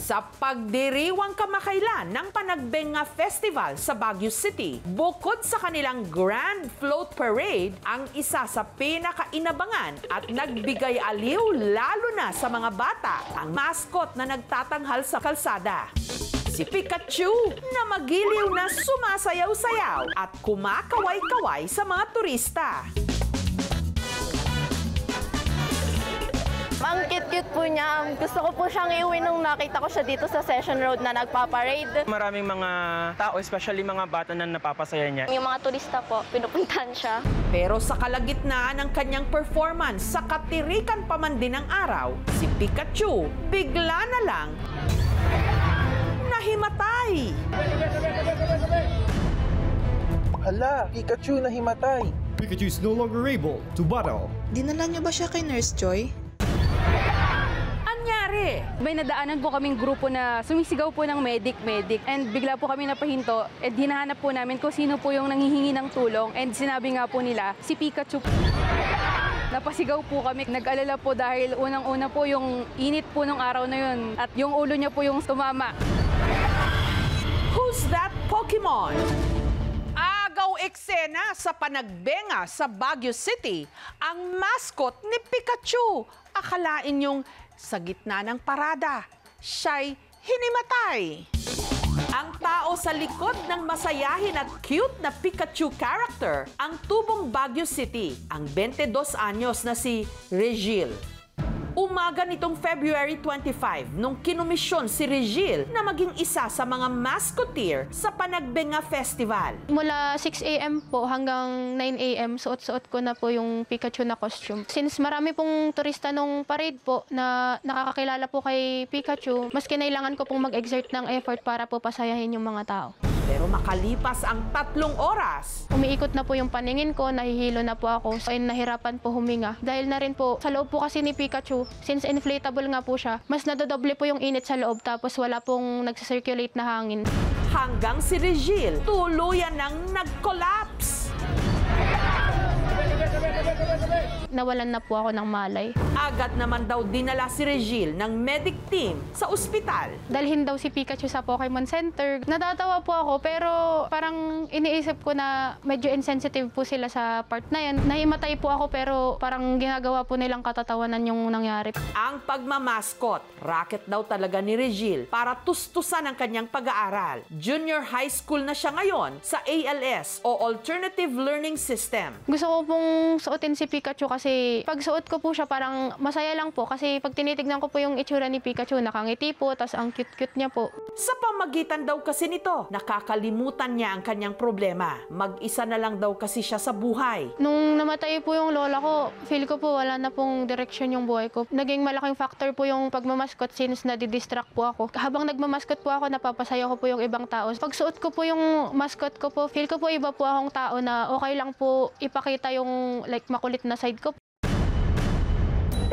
Sa pagdiriwang kamakailan ng Panagbenga Festival sa Baguio City, bukod sa kanilang Grand Float Parade, ang isa sa pinakainabangan at nagbigay aliw lalo na sa mga bata, ang mascot na nagtatanghal sa kalsada. Si Pikachu na magiliw na sumasayaw-sayaw at kumakaway-kaway sa mga turista. Ang cute-cute po niya. Gusto ko po siyang iuwi nung nakita ko siya dito sa Session Road na nagpaparade. Maraming mga tao, especially mga bata na napapasaya niya. Yung mga turista po, pinupuntahan siya. Pero sa kalagitnaan ng kanyang performance sa katirikan pa man din ng araw, si Pikachu bigla na lang nahimatay. Hala, Pikachu nahimatay. Pikachu is no longer able to battle. Dinala niyo ba siya kay Nurse Joy? Anyari? May nadaanan po kaming grupo na sumisigaw po ng medic. And bigla po kami napahinto. And hinahanap po namin kung sino po yung nanghihingi ng tulong. And sinabi nga po nila, si Pikachu. Napasigaw po kami. Nag-alala po dahil unang-una po yung init po ng araw na yun. At yung ulo niya po yung tumama. Who's that Pokemon? Agaw eksena sa Panagbenga sa Baguio City, ang mascot ni Pikachu. Akalain yung sa gitna ng parada, siya'y hinimatay. Ang tao sa likod ng masayahin at cute na Pikachu character, ang tubong Baguio City, ang 22 anyos na si Regil. Umaga nitong February 25 nung kinumisyon si Regil na maging isa sa mga mascoteer sa Panagbenga Festival. Mula 6 a.m. po hanggang 9 a.m. suot-suot ko na po yung Pikachu na costume. Since marami pong turista nung parade po na nakakakilala po kay Pikachu, mas kinailangan ko pong mag-exert ng effort para po pasayahin yung mga tao. Pero makalipas ang 3 oras, umiikot na po yung paningin ko, nahihilo na po ako, so nahirapan po huminga. Dahil na rin po, sa loob po kasi ni Pikachu, since inflatable nga po siya, mas nadodoble po yung init sa loob tapos wala pong nagsa-circulate na hangin. Hanggang si Regil tuluyan ng nag-collapse. Nawalan na po ako ng malay. Agad naman daw dinala si Regil ng medic team sa ospital. Dalhin daw si Pikachu sa Pokemon Center. Natatawa po ako pero parang iniisip ko na medyo insensitive po sila sa part na yan. Nahimatay po ako pero parang ginagawa po nilang katatawanan yung nangyari. Ang pagmamaskot, racket daw talaga ni Regil para tustusan ang kanyang pag-aaral. Junior high school na siya ngayon sa ALS o Alternative Learning System. Gusto ko pong suotin si Pikachu kasi pag suot ko po siya parang masaya lang po kasi pag tinitignan ko po yung itsura ni Pikachu, nakangiti po, tas ang cute-cute niya po. Sa pamagitan daw kasi nito, nakakalimutan niya ang kanyang problema. Mag-isa na lang daw kasi siya sa buhay. Nung namatay po yung lola ko, feel ko po wala na pong direction yung buhay ko. Naging malaking factor po yung pagmamaskot since nadidistract po ako. Habang nagmamaskot po ako, napapasaya ko po yung ibang tao. Pag suot ko po yung mascot ko po, feel ko po iba po akong tao na okay lang po ipakita yung like makulit na side ko.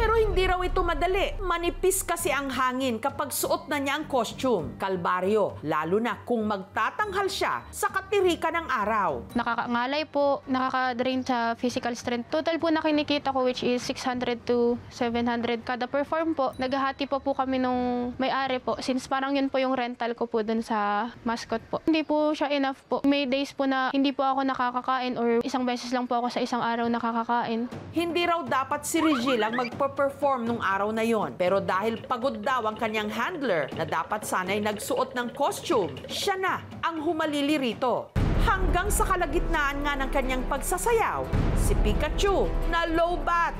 Pero hindi raw ito madali. Manipis kasi ang hangin kapag suot na niya ang costume. Kalbaryo, lalo na kung magtatanghal siya sa katirikan ng araw. Nakakangalay po, nakaka-drain sa physical strength. Total po na kinikita ko which is 600 to 700 kada perform po. Naghahati po kami nung may-ari po since parang yun po yung rental ko po dun sa mascot po. Hindi po siya enough po. May days po na hindi po ako nakakakain or isang beses lang po ako sa isang araw nakakakain. Hindi raw dapat si Regil ang magpa-perform nung araw na yon. Pero dahil pagod daw ang kanyang handler na dapat sana'y nagsuot ng costume, siya na ang humalili rito. Hanggang sa kalagitnaan nga ng kanyang pagsasayaw, si Pikachu na low-bat.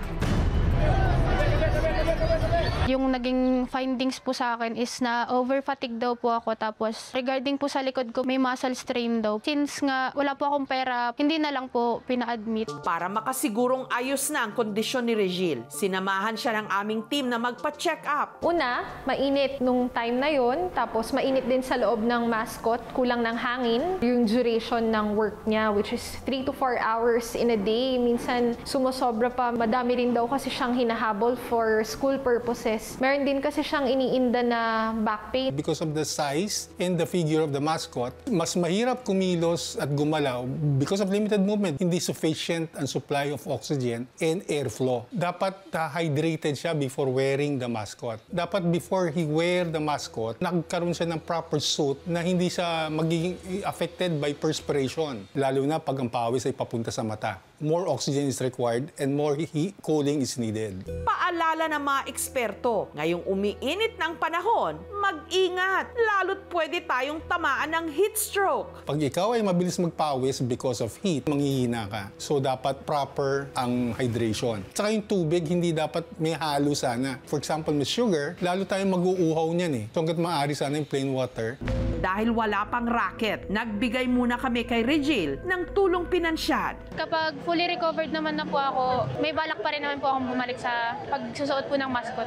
Yung naging findings po sa akin is na over-fatigue daw po ako. Tapos regarding po sa likod ko, may muscle strain daw. Since nga wala po akong pera, hindi na lang po pina-admit. Para makasigurong ayos na ang kondisyon ni Regil, sinamahan siya ng aming team na magpa-check up. Una, mainit nung time na yon. Tapos mainit din sa loob ng mascot, kulang ng hangin. Yung duration ng work niya, which is 3 to 4 hours in a day. Minsan sumusobra pa, madami rin daw kasi siyang hinahabol for school school purposes. Meron din kasi siyang iniinda na back pain. Because of the size and the figure of the mascot, mas mahirap kumilos at gumalaw because of limited movement. Hindi sufficient ang supply of oxygen and airflow. Dapat hydrated siya before wearing the mascot. Dapat before he wear the mascot, nagkaroon siya ng proper suit na hindi siya magiging affected by perspiration. Lalo na pag ang pawis ay papunta sa mata. More oxygen is required and more cooling is needed. Paalala ng mga eksperto, ngayong umiinit ng panahon, mag-ingat, lalo't pwede tayong tamaan ng heat stroke. Pag ikaw ay mabilis magpawis because of heat, manghihina ka. So, dapat proper ang hydration. Tsaka yung tubig, hindi dapat may halo sana. For example, may sugar, lalo tayong mag-uuhaw niyan eh. So, hanggat maaari sana yung plain water. Dahil wala pang racket, nagbigay muna kami kay Regil ng tulong pinansyal. Kapag fully recovered naman na po ako, may balak pa rin naman po akong bumalik sa pagsusuot po ng mascot.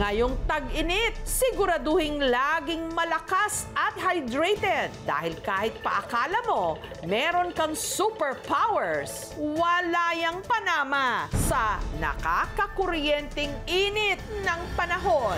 Ngayong tag-init, siguraduhing laging malakas at hydrated. Dahil kahit paakala mo, meron kang superpowers. Wala yang panama sa nakakakuryenteng init ng panahon.